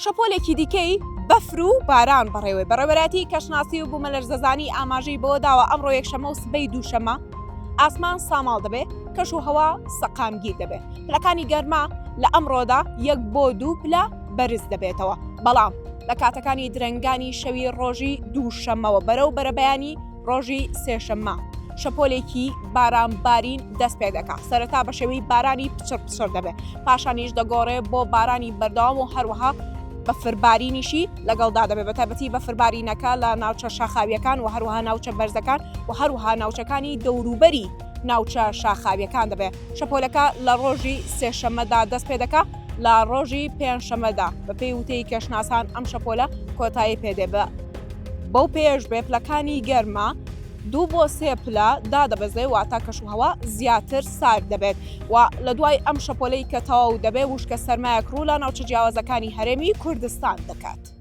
شەپۆلێکی دیکەی بەفر و باران بەڕێوەی بەڕێوەتی کەشناسی و بوومە لەرزەزانی ئاماژەی بۆ داوە ئەمڕۆ یەکشەمە و سبەی دووشەمە ئاسمان ساماڵ دەبێ کەش و هەوا سەقامگیر دەبێت. پلەکانی گەرما لە ئەمڕۆدا 1 بۆ 2 پلە بەرز دەبێتەوە، بەڵام لە کاتەکانی درەنگانی شەوی ڕۆژی دووشەمەوە بەرەو بەرەبەیانی ڕۆژی سێشەممە شەپۆلێکی بارانبارین دەست پێ دەکات. سەرەتا بە شێوەی بارانی پچر دەبێت، پاشانیش دەگۆڕێ بۆ بارانی بەردەوام و هەروەها بەفربارینیشی لەگەڵدا دەبێت، بە تایبەتی بەفربارینەکە لە ناوچە شاخاویەکان و هەروەها ناوچە بەرزەکان و هەروەها ناوچەکانی دەوروبەری ناوچە شاخاویەکان دەبێت. شەپۆلەکە لە ڕۆژی سێشەممەدا دەست پێ دەکات، لە ڕۆژی پێنجشەممەدا بە پێی وتەی کێشناسان ئەم شەپۆلە کۆتایی پێدێبە. بەو پێش بێ پلەکانی گەرما 2 بۆ 3 پلە دادەبەزێ، واتە کەشوهەوا زیاتر سارد دەبێت و لە دوای ئەم شەپۆلەی کە تەواو دەبێت وشکە سەرمایەک ڕوو لە ناوچە جیاوازەکانی هەرێمی کوردستان دەکات.